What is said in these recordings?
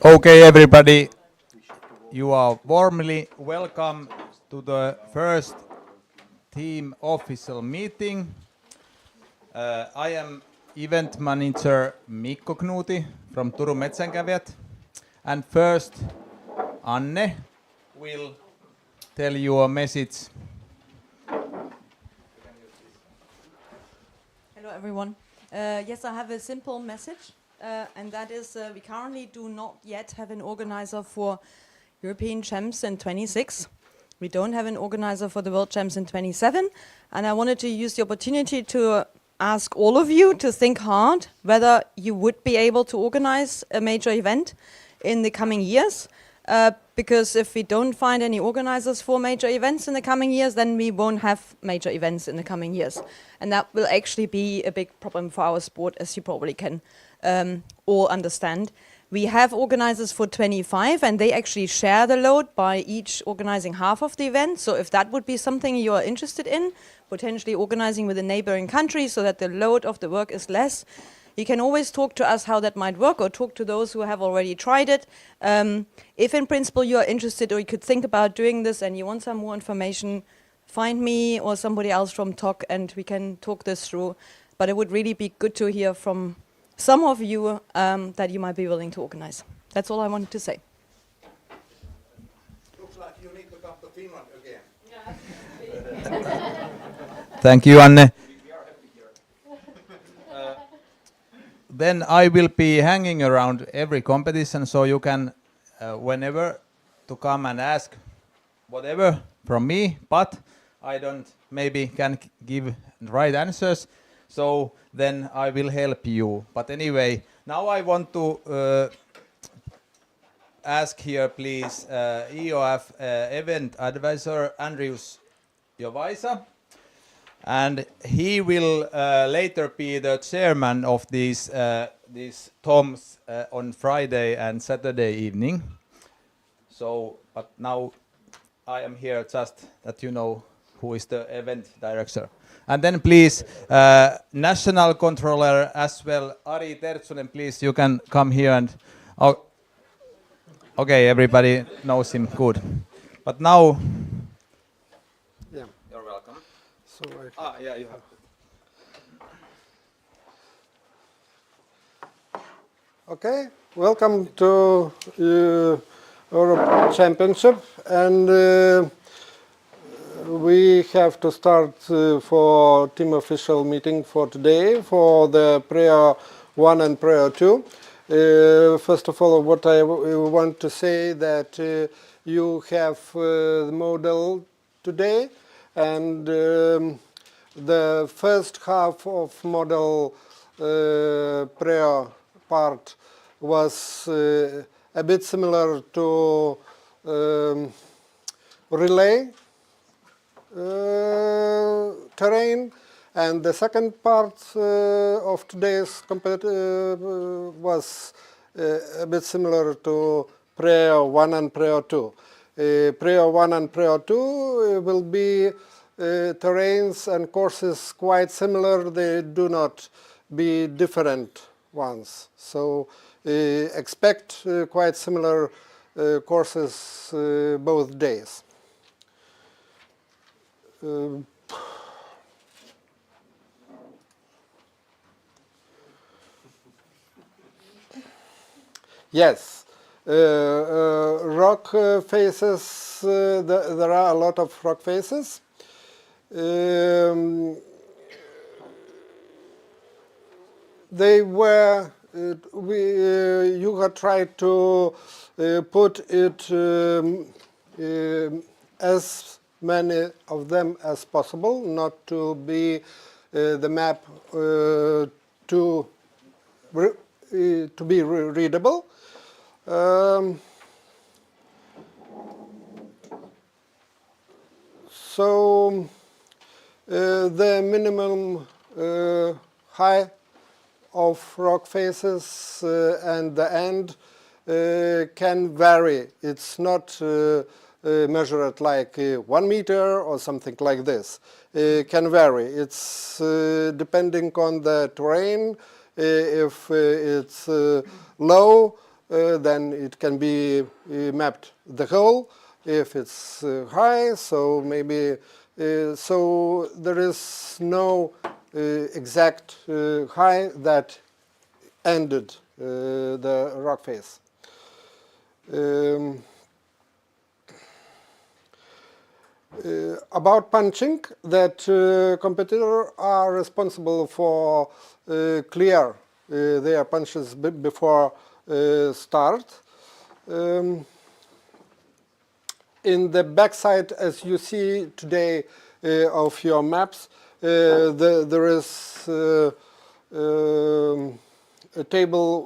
Okay, everybody, you are warmly welcome to the first team official meeting. I am event manager Mikko Knuuti from Turun Metsänkävijät. And first, Anne will tell you a message. Hello everyone. Yes, I have a simple message, and that is we currently do not yet have an organizer for European Champs in 26. We don't have an organizer for the World Champs in 27, and I wanted to use the opportunity to ask all of you to think hard whether you would be able to organize a major event in the coming years. Because if we don't find any organizers for major events in the coming years, then we won't have major events in the coming years. And that will actually be a big problem for our sport, as you probably can all understand. We have organizers for 25, and they actually share the load by each organizing half of the event. So if that would be something you are interested in, potentially organizing with a neighboring country so that the load of the work is less, you can always talk to us how that might work, or talk to those who have already tried it. If in principle you are interested or you could think about doing this and you want some more information, find me or somebody else from ETOC and we can talk this through. But it would really be good to hear from some of you that you might be willing to organize. That's all I wanted to say. Looks like you need to come to Finland again. Thank you, Anne. Then I will be hanging around every competition, so you can whenever to come and ask whatever from me, but I don't maybe can give right answers, so then I will help you. But anyway, now I want to ask here, please, EOF event advisor Andrius Jovaisa. And he will later be the chairman of these TOMs on Friday and Saturday evening. So, but now I am here just that you know who is the event director. And then please, national controller as well, Ari Tertsunen, please, you can come here and... Oh, okay, everybody knows him, good. But now... Yeah. You're welcome. So Yeah, you have. Okay, welcome to Europe Championship, and we have to start for team official meeting for today for the prayer 1 and prayer 2. First of all, what I want to say that you have the model today, and the first half of model prayer part was a bit similar to relay terrain, and the second part of today's was a bit similar to prayer 1 and prayer 2. Prayer 1 and prayer 2 will be terrains and courses quite similar. They do not be different ones. So expect quite similar courses both days. Yes. Rock faces, there are a lot of rock faces. They were, you had tried to put it as many of them as possible, not to be the map to be readable. So the minimum height of rock faces and the end can vary. It's not measured like 1 meter or something like this. It can vary. It's depending on the terrain. If it's low, then it can be mapped the whole. If it's high, so maybe, so there is no exact high that ended the rock face. About punching, that competitors are responsible for clear their punches before start. In the backside, as you see today of your maps, there is a table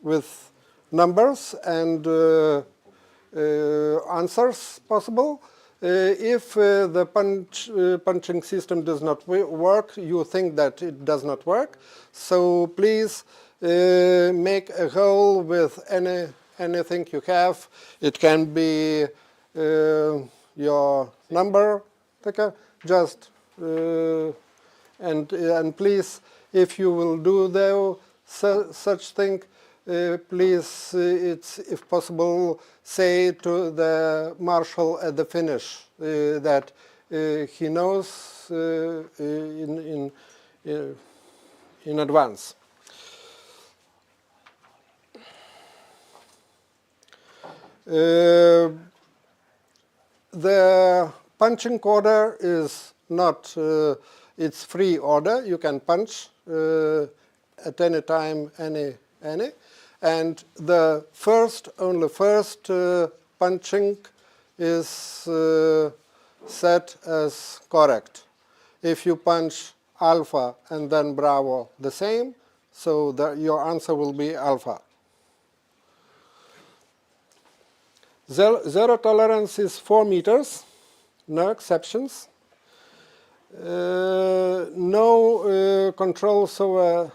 with numbers and answers possible. If the punching system does not work, you think that it does not work. So please make a hole with anything you have. It can be your number, just and please, if you will do such thing, please, it's if possible, say to the marshal at the finish that he knows in advance. The punching order is not, it's free order. You can punch at any time, any. And the only first punching is set as correct. If you punch alpha and then bravo the same, so your answer will be alpha. Zero tolerance is 4 meters, no exceptions. No controls over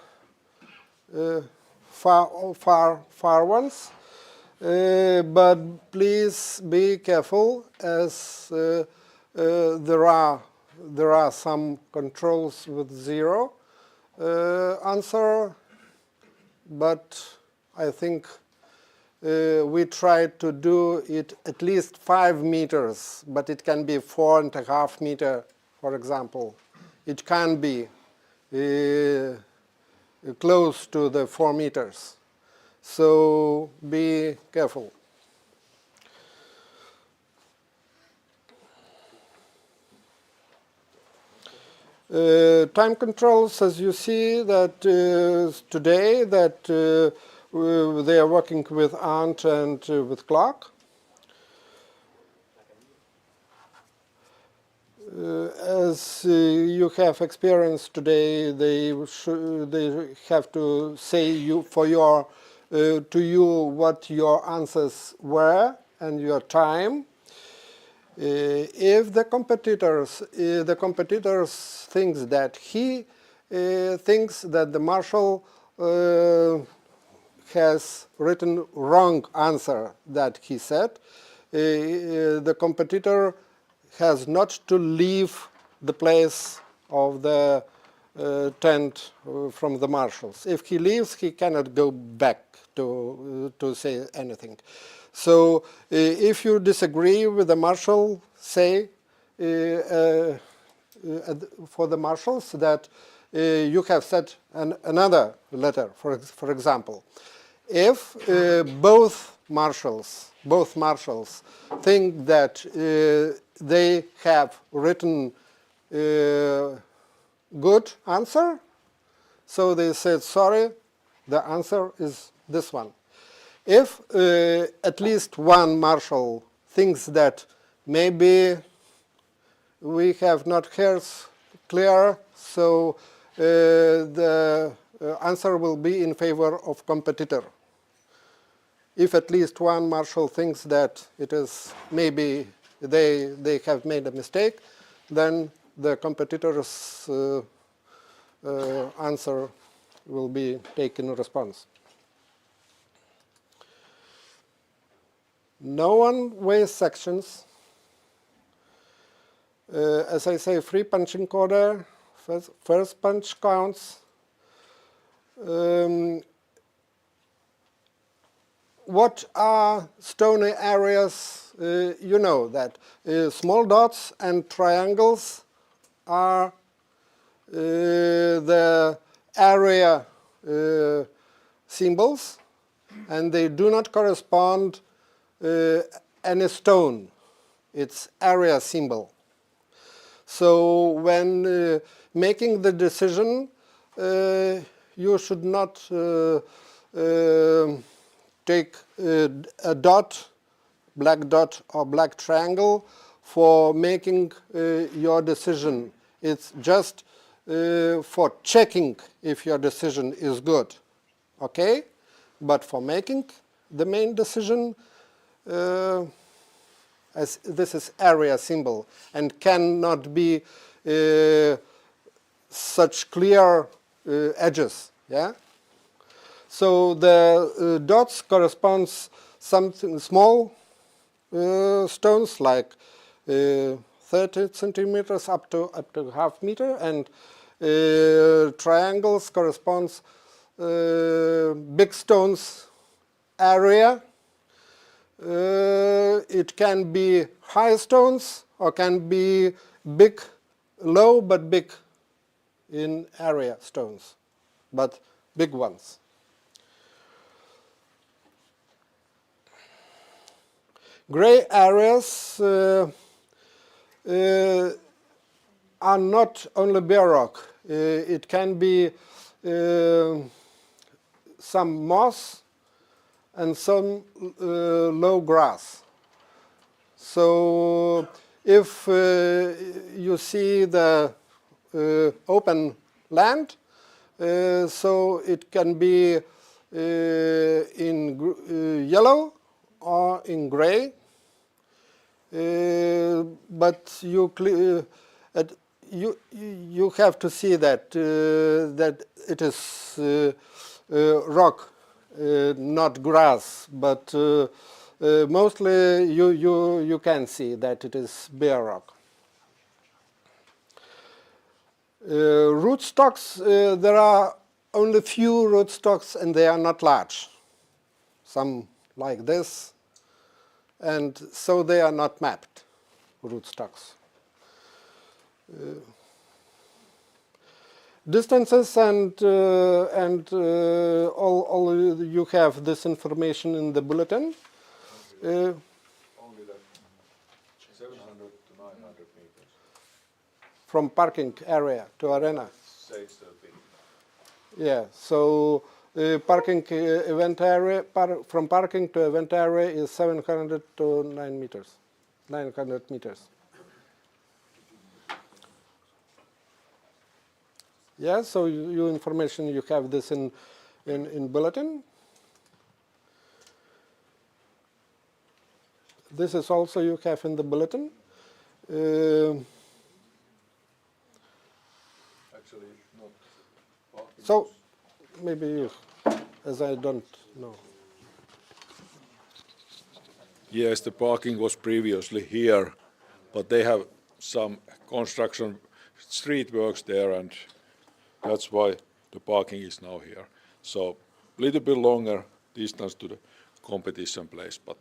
far ones, but please be careful, as there are some controls with 0 answer, but I think we tried to do it at least 5 meters, but it can be 4.5 meters, for example. It can be close to the 4 meters. So be careful. Time controls, as you see that today that they are working with Ant and with clock. As you have experienced today, they have to say to you what your answers were and your time. If the competitors thinks that he thinks that the marshal has written wrong answer that he said, the competitor has not to leave the place of the tent from the marshals. If he leaves, he cannot go back to say anything. So if you disagree with the marshal, say for the marshals that you have said another letter, for example. If both marshals think that they have written good answer, so they said, sorry, the answer is this one. If at least one marshal thinks that maybe we have not heard clear, so the answer will be in favor of competitor. If at least one marshal thinks that it is maybe they have made a mistake, then the competitor's answer will be taken in response. No one-way sections. As I say, free punching order, first punch counts. what are stony areas? You know that small dots and triangles are the area symbols, and they do not correspond any stone. It's area symbol. So when making the decision, you should not take a dot, black dot or black triangle for making your decision. It's just for checking if your decision is good, okay? But for making the main decision, as this is area symbol and cannot be such clear edges, yeah? So the dots corresponds something small stones like 30 centimeters up to half meter, and triangles corresponds big stones area. It can be high stones or can be big, low but big in area stones, but big ones. Gray areas are not only bare rock. It can be some moss and some low grass. So if you see the open land, so it can be in yellow or in gray, but you have to see that that it is rock, not grass, but mostly you can see that it is bare rock. Rootstocks, there are only few rootstocks and they are not large. Some like this, and so they are not mapped, rootstocks. Distances and all you have this information in the bulletin. Only that 700 to 900 meters. From parking area to arena. Says the big. Yeah, so parking event area, from parking to event area is 700 to 900 meters. Yeah, so your information, you have this in bulletin. This is also you have in the bulletin. Actually, not parking. So maybe you, as I don't know. Yes, the parking was previously here, but they have some construction street works there, and that's why the parking is now here. So a little bit longer distance to the competition place, but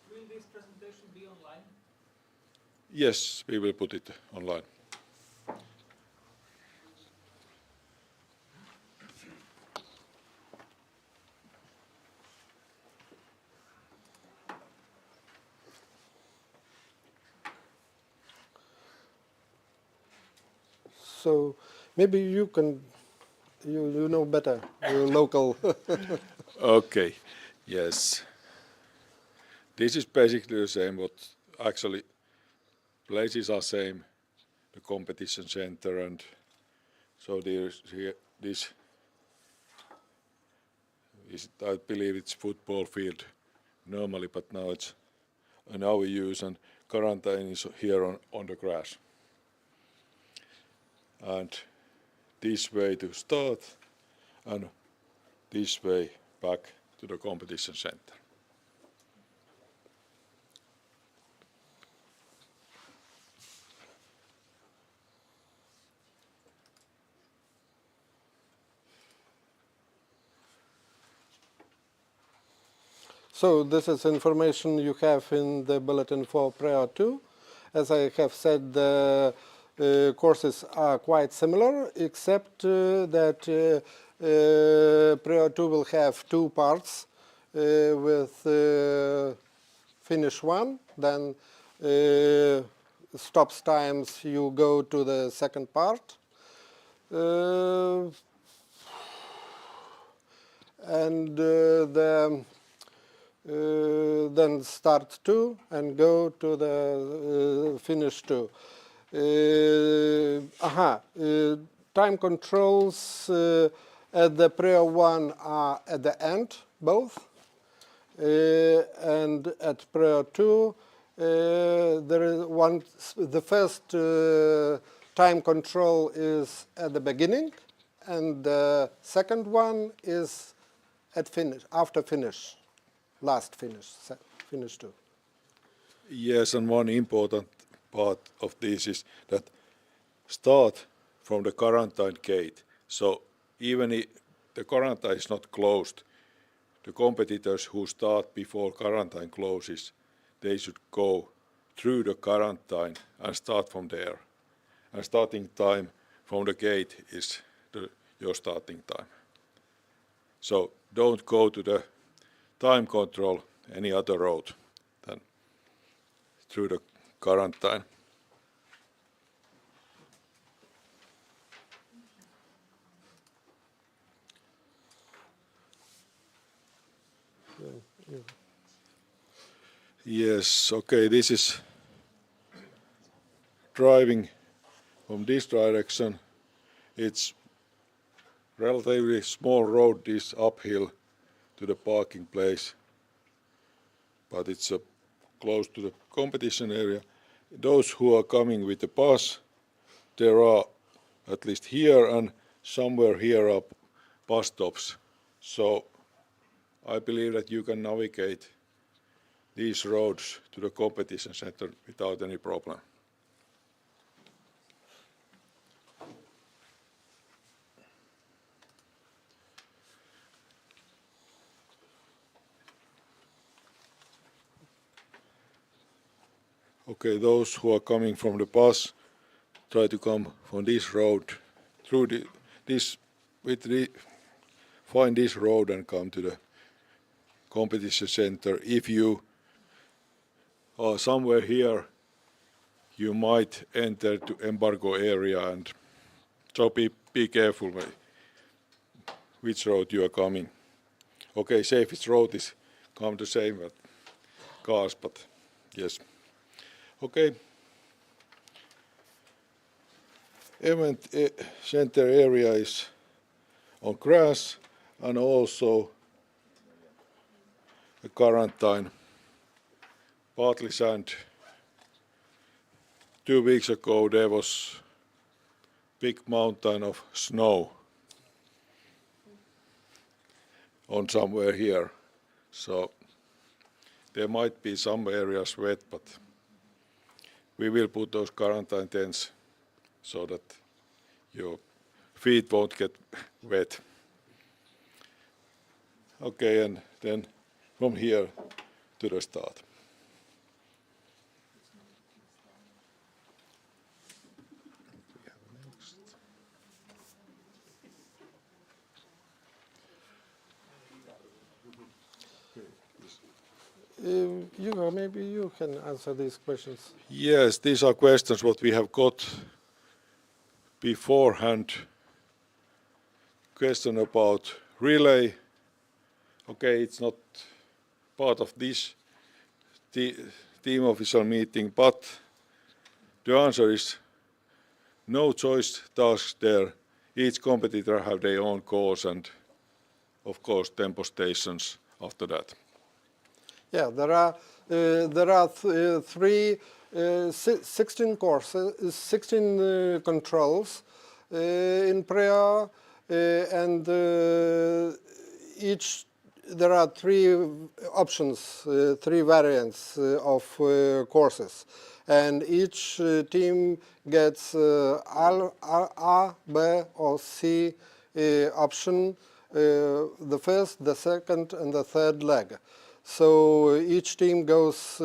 Will this presentation be online? yes, we will put it online. So maybe you can, you know better, you're local. Okay, yes. This is basically the same, what actually places are same, the competition center, and so there's here, this is, I believe it's football field normally, but now it's in our use, and quarantine is here on the grass. And this way to start, and this way back to the competition center. So this is information you have in the bulletin for Prayer 2. As I have said, the courses are quite similar, except that Prayer 2 will have 2 parts with finish 1, then stops times you go to the second part. Then start 2 and go to the finish 2. Time controls at the Prayer 1 are at the end, both. And at Prayer 2, there is the first time control is at the beginning, and the second one is at finish, after finish, last finish, finish 2. Yes, and one important part of this is that start from the quarantine gate. So even if the quarantine is not closed, the competitors who start before quarantine closes, they should go through the quarantine and start from there. And starting time from the gate is your starting time. So don't go to the time control any other road than through the quarantine. Yes, okay, this is driving from this direction. It's relatively small road, this uphill to the parking place, but it's close to the competition area. Those who are coming with the bus, there are at least here and somewhere here are bus stops. So I believe that you can navigate these roads to the competition center without any problem. Okay, those who are coming from the bus, try to come from this road through find this road and come to the competition center. If you are somewhere here, you might enter to embargo area, and so be careful which road you are coming. Okay, safest road is come the same cars, but yes. Okay. Event center area is on grass and also a quarantine, partly sand. 2 weeks ago there was big mountain of snow on somewhere here, so there might be some areas wet, but we will put those quarantine tents so that your feet won't get wet. Okay, and then from here to the start. Maybe you can answer these questions. Yes, these are questions what we have got beforehand. Question about relay. Okay, it's not part of this team official meeting, but the answer is no choice tasks there. Each competitor have their own course and, of course, tempo stations after that. Yeah, there are 16 courses, 16 controls in prayer, and there are 3 options, 3 variants of courses, and each team gets A, B, or C option, the first, the second, and the third leg. So each team goes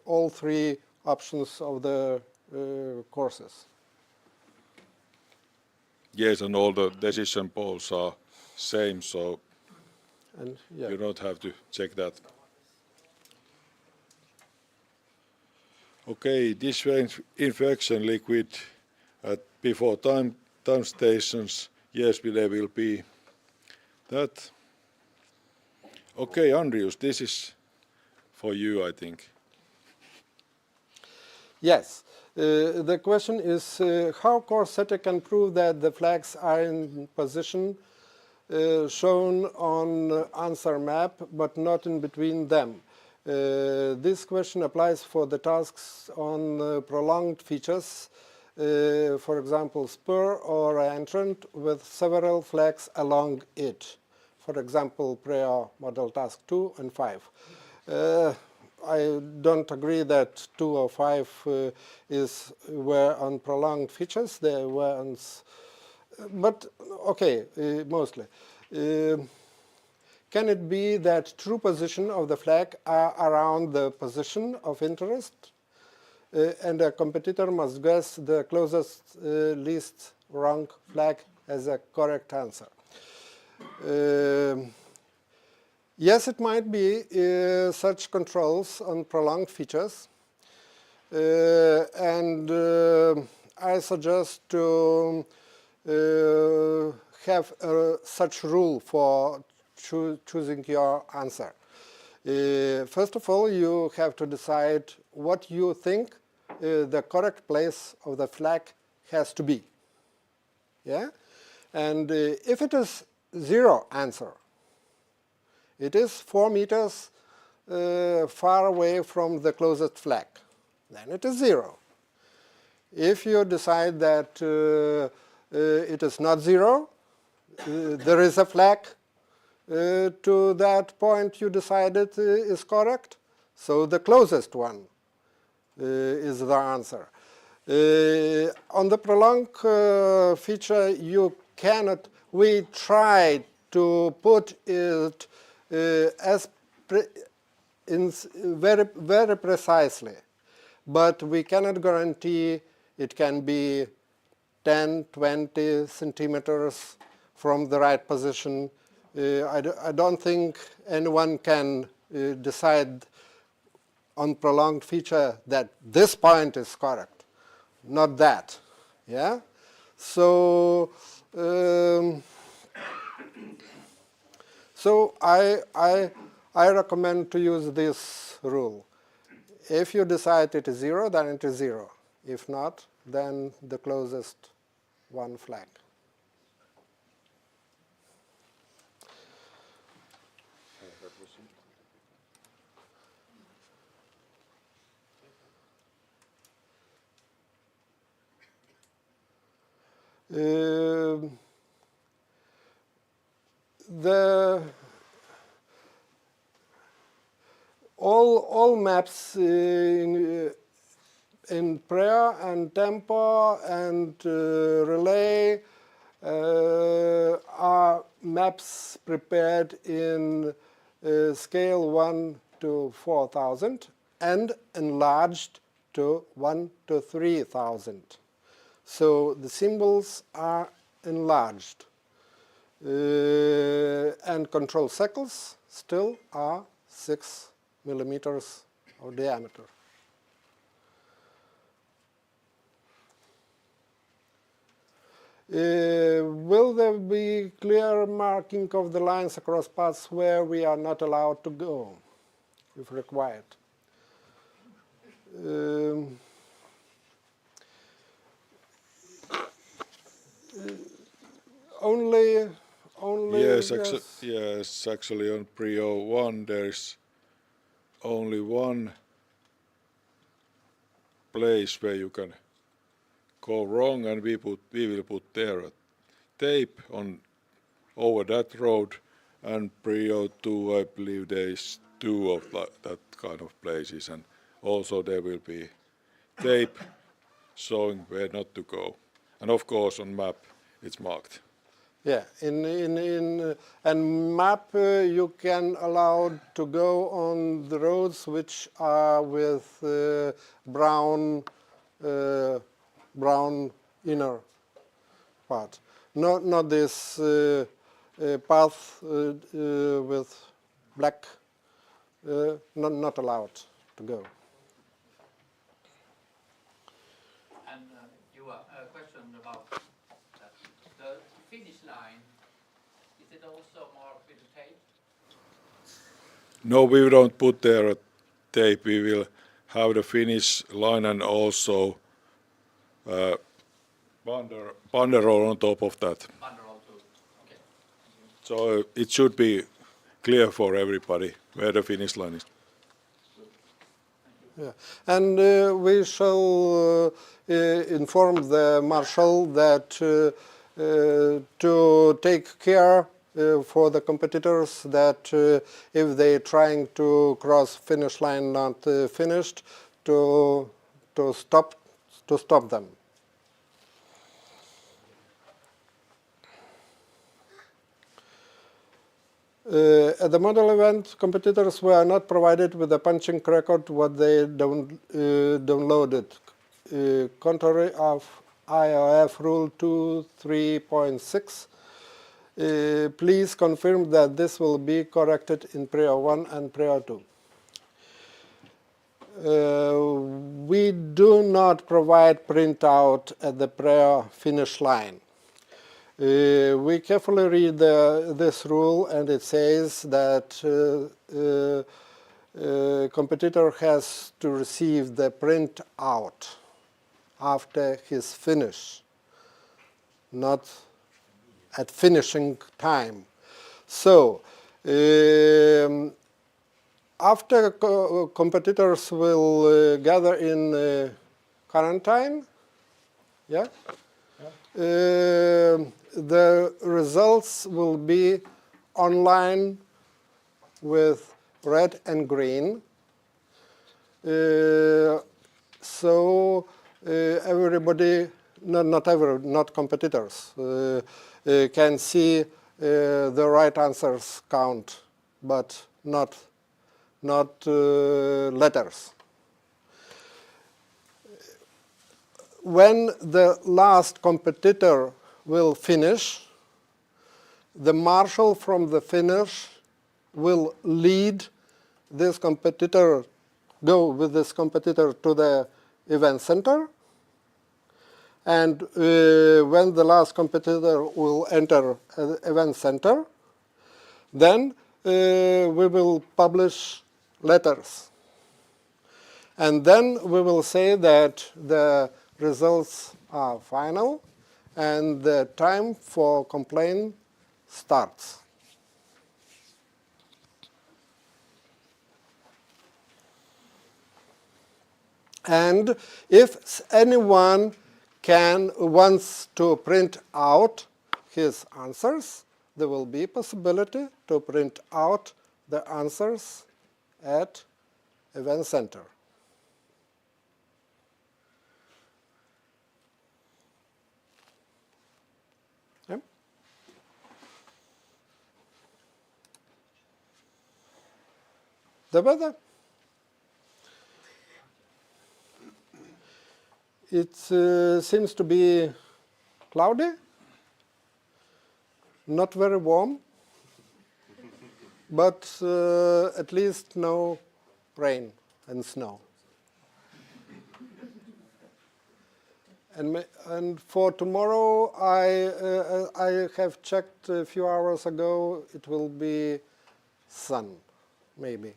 all three options of the courses. Yes, and all the decision polls are same, so And yeah. you don't have to check that. Okay, disinfection liquid before time stations. Yes, there will be that. Okay, Andrius, this is for you, I think. Yes. The question is how course setter can prove that the flags are in position shown on answer map but not in between them. This question applies for the tasks on prolonged features, for example spur or entrant with several flags along it. For example, prior model task 2 and 5. I don't agree that 2 or 5 were on prolonged features. They were on, but okay, mostly. Can it be that true position of the flag are around the position of interest, and a competitor must guess the closest least wrong flag as a correct answer? Yes, it might be such controls on prolonged features, and I suggest to have such rule for choosing your answer. First of all, you have to decide what you think the correct place of the flag has to be. Yeah? And if it is 0 answer, it is 4 meters far away from the closest flag, then it is 0. If you decide that it is not 0, there is a flag to that point you decided is correct, so the closest one is the answer. On the prolonged feature, you cannot, we tried to put it very precisely, but we cannot guarantee it can be 10, 20 centimeters from the right position. I don't think anyone can decide on prolonged feature that this point is correct, not that. Yeah. So I recommend to use this rule. If you decide it is 0, then it is 0. If not, then the closest one flag. All maps in prayer and tempo and relay are maps prepared in scale 1 to 4,000 and enlarged to 1 to 3,000. So the symbols are enlarged. And control circles still are 6 millimeters of diameter. Will there be clear marking of the lines across paths where we are not allowed to go, if required? Only Yes, yes. yes, actually on Prio 1 there is only one place where you can go wrong, and we will put there a tape on over that road, and Prio 2 I believe there is 2 of that kind of places, and also there will be tape showing where not to go, and of course on map it's marked. Yeah, and map you can allow to go on the roads which are with brown brown inner part, not this path with black, not allowed to go. And a question about that. The finish line, is it also marked with a tape? No, we don't put there a tape. We will have the finish line and also banderole on top of that. Banderole too. Okay. So it should be clear for everybody where the finish line is. Yeah. And we shall inform the marshal that to take care for the competitors that if they're trying to cross finish line not finished, to stop them. At the model event, competitors were not provided with a punching record what they downloaded. Contrary of IOF Rule 2.3.6, please confirm that this will be corrected in Prior 1 and Prior 2. We do not provide printout at the Prior finish line. We carefully read this rule, and it says that competitor has to receive the printout after his finish, not at finishing time. So after competitors will gather in quarantine, yeah. The results will be online with red and green. So everybody, not competitors, can see the right answers count, but not letters. When the last competitor will finish, the marshal from the finish will lead this competitor, go with this competitor to the event center. And when the last competitor will enter the event center, then we will publish letters. And then we will say that the results are final and the time for complaint starts. And if anyone wants to print out his answers, there will be possibility to print out the answers at event center. The weather. It seems to be cloudy, not very warm, but at least no rain and snow. And for tomorrow, I have checked a few hours ago, it will be sun, maybe.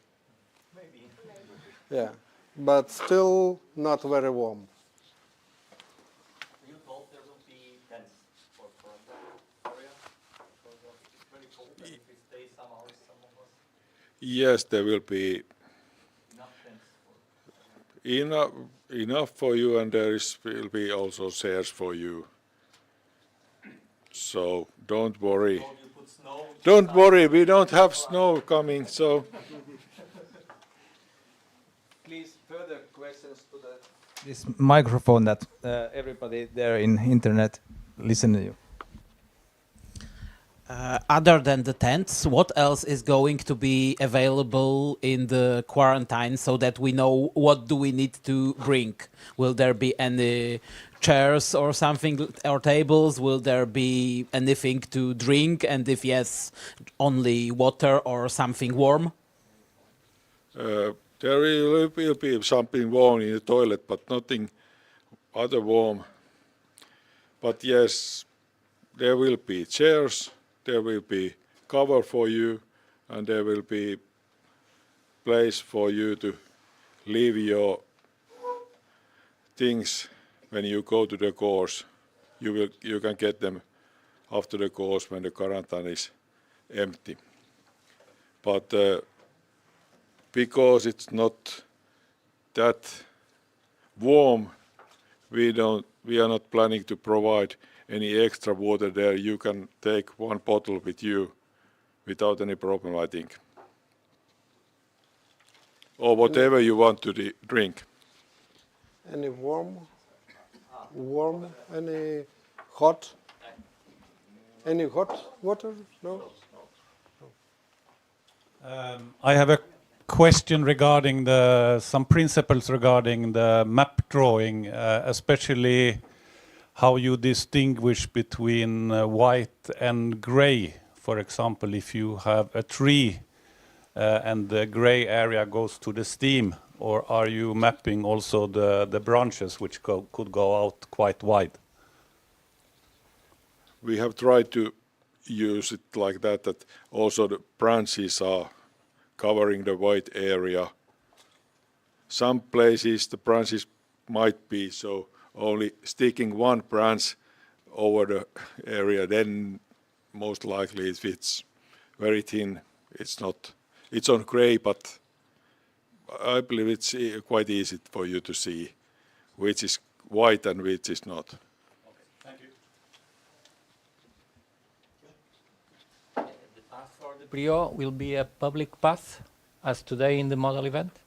Maybe. Yeah, but still not very warm. You told there will be tents for that area because it's very cold and if it stays some hours, some of us. Yes, there will be Enough tents for enough for you, and will be also chairs for you. So don't worry. told you put snow. Don't worry, we don't have snow coming, so Please, further questions to this microphone that everybody there in internet listen to you. Other than the tents, what else is going to be available in the quarantine so that we know what do we need to bring? Will there be any chairs or something or tables? Will there be anything to drink? And if yes, only water or something warm? There will be something warm in the toilet, but nothing other warm. But yes, there will be chairs, there will be cover for you, and there will be place for you to leave your things when you go to the course. You can get them after the course when the quarantine is empty. But because it's not that warm, we are not planning to provide any extra water there. You can take one bottle with you without any problem, I think. Or whatever you want to drink. Any warm? Warm? Any hot? Any hot water? No? I have a question regarding some principles regarding the map drawing, especially how you distinguish between white and gray. For example, if you have a tree and the gray area goes to the stem, or are you mapping also the branches which could go out quite wide? We have tried to use it like that also the branches are covering the white area. Some places the branches might be so only sticking one branch over the area, then most likely if it's very thin, it's on gray, but I believe it's quite easy for you to see which is white and which is not. Okay, thank you. The path for the Brio will be a public path as today in the model event?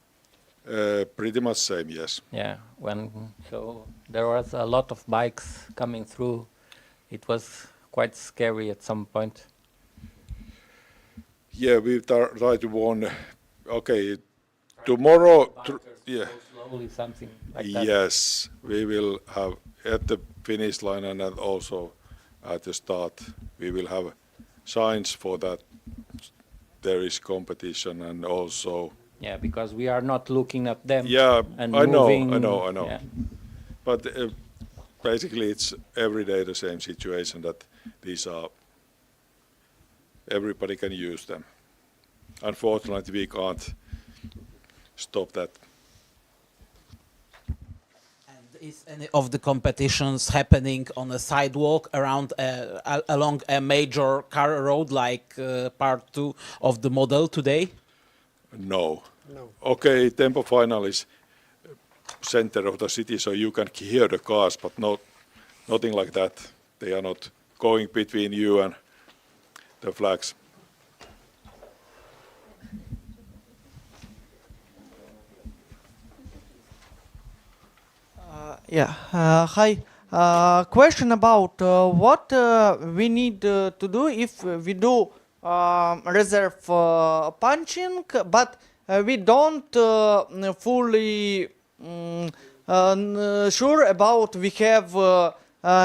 Pretty much same, yes. Yeah, so there was a lot of bikes coming through. It was quite scary at some point. Yeah, we try to warn. Okay, tomorrow. Yeah. Slowly, something like that. Yes, we will have at the finish line and also at the start. We will have signs for that. There is competition and also. Yeah, because we are not looking at them. Yeah, and I know. Yeah. But basically, it's every day the same situation that these are. Everybody can use them. Unfortunately, we can't stop that. And is any of the competitions happening on a sidewalk around along a major car road like part 2 of the model today? No. Okay, Tempo Final is center of the city, so you can hear the cars, but nothing like that. They are not going between you and the flags. Hi. Question about what we need to do if we do reserve punching, but we don't fully sure about we have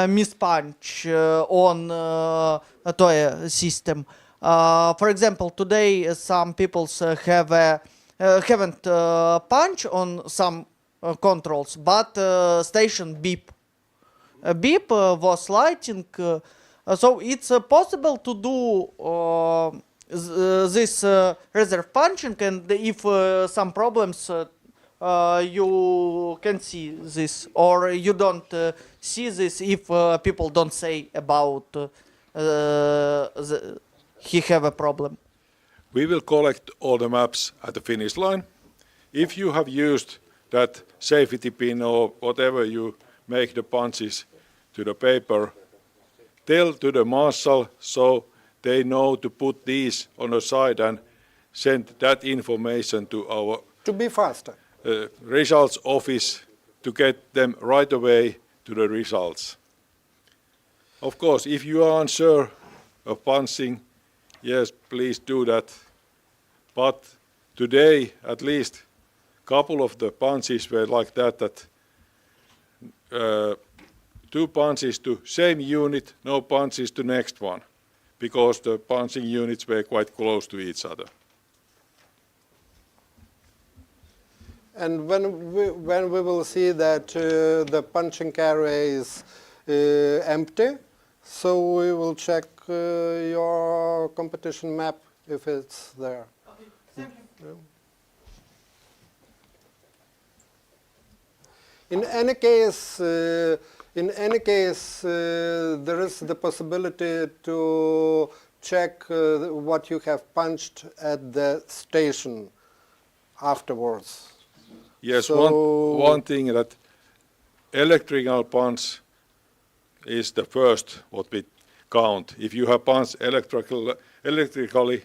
mispunch on a toy system. For example, today some people haven't punch on some controls, but station beep. Beep was lighting, so it's possible to do this reserve punching, and if some problems you can see this, or you don't see this if people don't say about he have a problem. We will collect all the maps at the finish line. If you have used that safety pin or whatever you make the punches to the paper, tell to the marshal so they know to put these on the side and send that information to our To be faster. results office to get them right away to the results. Of course, if you are unsure of punching, yes, please do that. But today, at least, couple of the punches were like that 2 punches to same unit, no punches to next one, because the punching units were quite close to each other. And when we will see that the punching area is empty, so we will check your competition map if it's there. Okay, thank you. In any case, there is the possibility to check what you have punched at the station afterwards. Yes, So one thing that electrical punch is the first what we count. If you have punched electrically,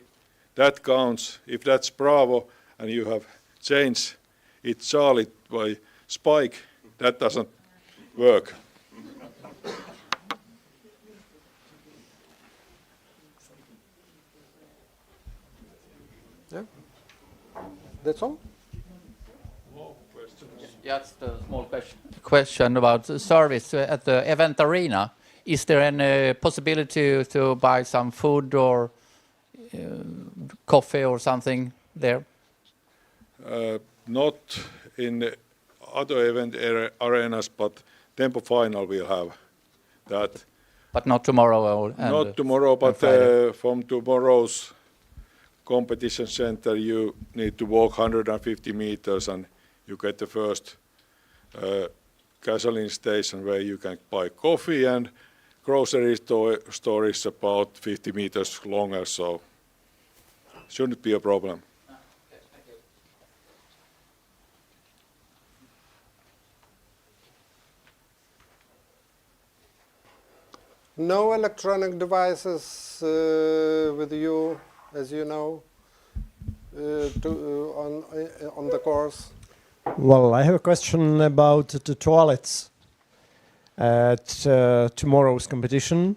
that counts. If that's Bravo and you have changed it Charlie by Spike, that doesn't work. Yeah, that's all. Just a small question about the service at the event arena. Is there any possibility to buy some food or coffee or something there? Not in other event arenas, but Tempo Final will have that. But not tomorrow? Not tomorrow, but from tomorrow's competition center you need to walk 150 meters and you get the first gasoline station where you can buy coffee, and grocery store is about 50 meters longer, so shouldn't be a problem. No electronic devices with you, as you know, on the course. Well, I have a question about the toilets at tomorrow's competition.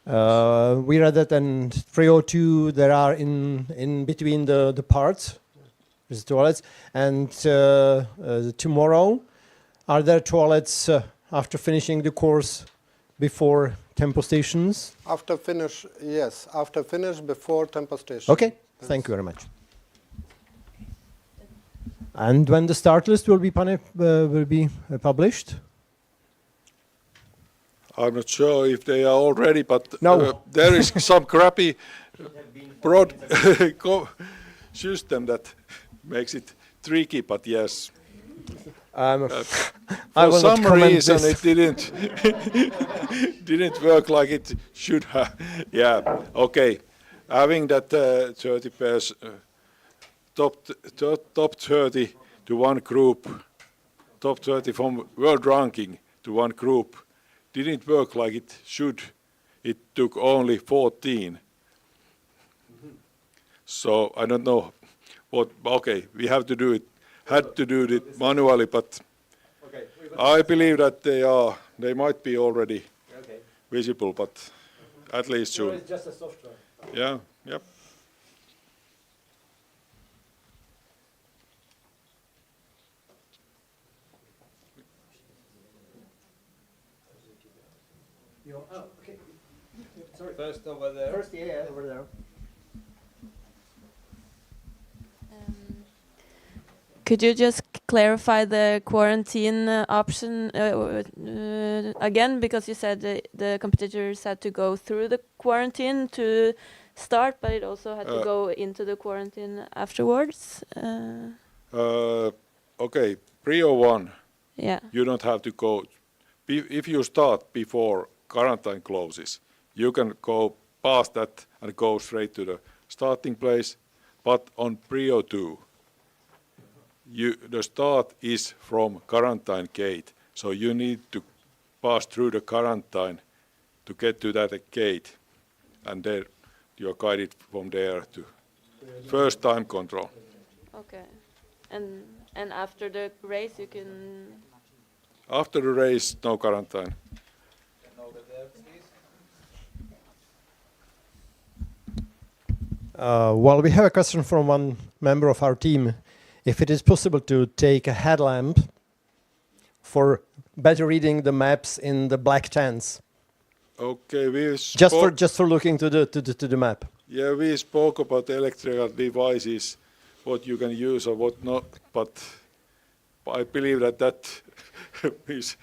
We read that in 302 there are in between the parts, the toilets, and tomorrow are there toilets after finishing the course before tempo stations? After finish, yes. After finish, before tempo station. Okay, thank you very much. And when the start list will be published? I'm not sure if they are already, but No. there is some crappy broad system that makes it tricky, but yes. I For will some not comment reason this. it didn't work like it should have. Yeah, okay. Having that 30 pairs, top 30 to one group, top 30 from world ranking to one group, didn't work like it should. It took only 14. So I don't know what. Okay, we have to do it. Had to do it manually, but I believe that they might be already visible, but at least soon. It's just a software. Yeah, yep. Okay. Sorry. First over there. First, yeah, over there. Could you just clarify the quarantine option again? Because you said the competitors had to go through the quarantine to start, but it also had to go into the quarantine afterwards. Okay, Prio 1, Yeah. you don't have to go. If you start before quarantine closes, you can go past that and go straight to the starting place. But on Prio 2, the start is from quarantine gate, so you need to pass through the quarantine to get to that gate, and then you're guided from there to first time control. Okay. And after the race, you can. After the race, no quarantine. Well, we have a question from one member of our team. If it is possible to take a headlamp for better reading the maps in the black tents. Okay, we just for looking to the map. Yeah, we spoke about electrical devices, what you can use or what not, but I believe that is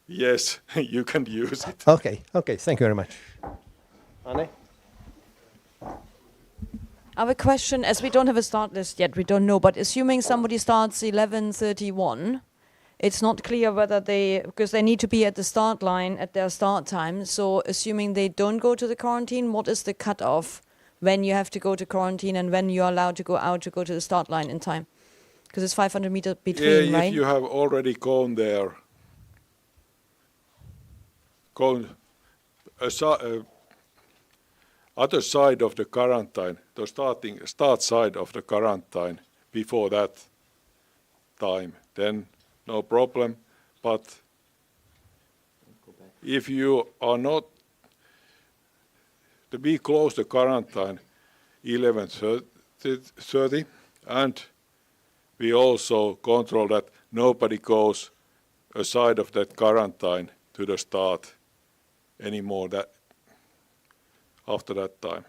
yes, you can use it. Okay, thank you very much. Anne? I have a question, as we don't have a start list yet, we don't know, but assuming somebody starts 11:31, it's not clear whether because they need to be at the start line at their start time, so assuming they don't go to the quarantine, what is the cutoff when you have to go to quarantine and when you're allowed to go out to go to the start line in time? Because it's 500 meters between, right? If you have already gone there, other side of the quarantine, the start side of the quarantine before that time, then no problem. But if you are not, we close the quarantine 11:30, and we also control that nobody goes aside of that quarantine to the start anymore after that time.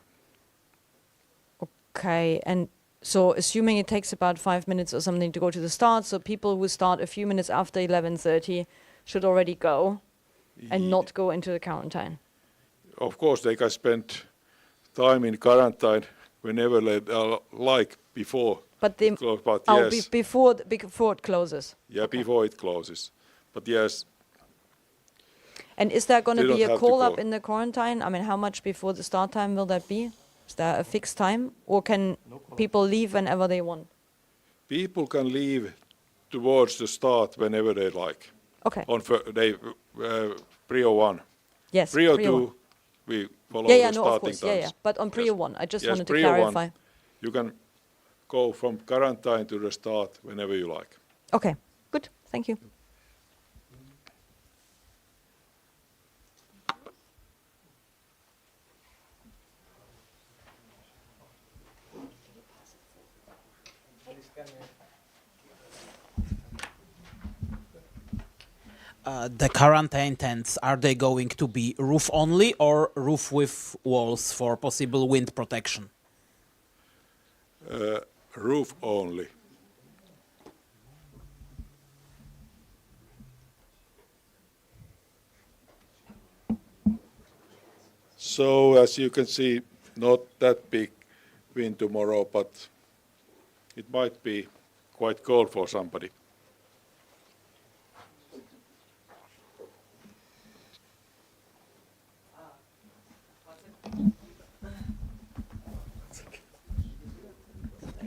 Okay, and so assuming it takes about 5 minutes or something to go to the start, so people who start a few minutes after 11:30 should already go and not go into the quarantine. Of course, they can spend time in quarantine whenever they like before. But yes. Before it closes. Yeah, okay. Before it closes. But yes. And is there going to be a call-up in the quarantine? I mean, how much before the start time will that be? Is there a fixed time? Or can people leave whenever they want? People can leave towards the start whenever they like. Okay. On Prio 1. Yes, Prio 2, we follow the starting of course. times. Yeah. But on Prio 1, I just wanted to Prio clarify. 1, you can go from quarantine to the start whenever you like. Okay, good. Thank you. The quarantine tents, are they going to be roof only or roof with walls for possible wind protection? Roof only. So as you can see, not that big wind tomorrow, but it might be quite cold for somebody.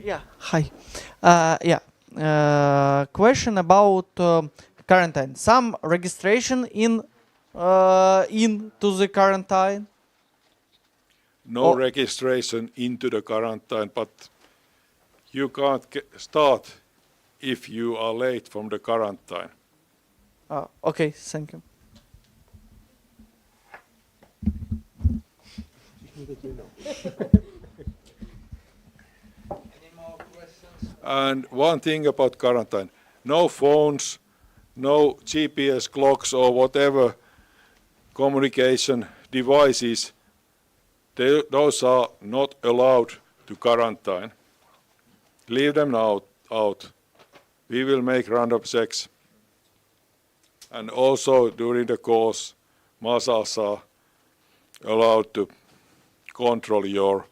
Yeah, hi. Question about quarantine. Some registration into the quarantine? No registration into the quarantine, but you can't start if you are late from the quarantine. Okay, thank you. And one thing about quarantine, no phones, no GPS clocks or whatever communication devices, those are not allowed to quarantine. Leave them out. We will make random checks. And also during the course, marshals are allowed to control your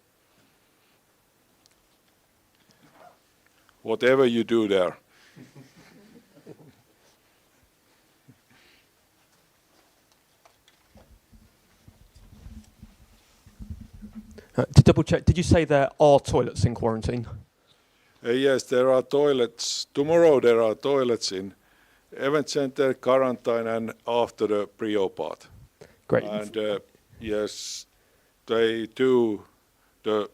whatever you do there. To double check, did you say there are toilets in quarantine? Yes, there are toilets. Tomorrow there are toilets in event center, quarantine, and after the Prio part. Great. And yes, they do. The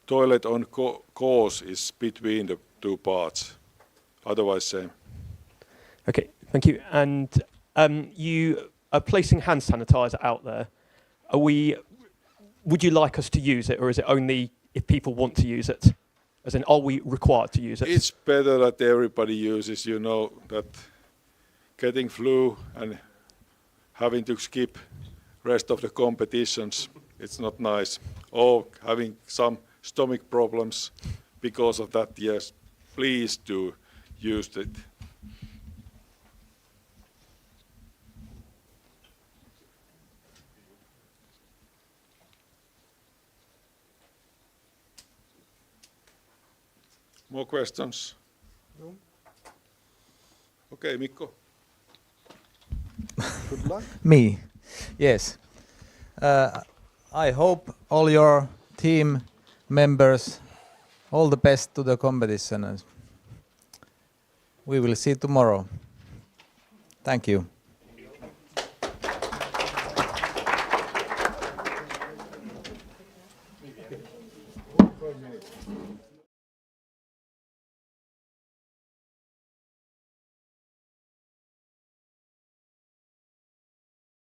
toilet on course is between the two parts. Otherwise, same. Okay, thank you. And you are placing hand sanitizer out there. Would you like us to use it, or is it only if people want to use it? As in, are we required to use it? It's better that everybody uses, you know, that getting flu and having to skip rest of the competitions, it's not nice. Or having some stomach problems because of that, yes, please do use it. More questions? No. Okay, Mikko. Good luck. Me, yes. I hope all your team members all the best to the competition. We will see tomorrow. Thank you.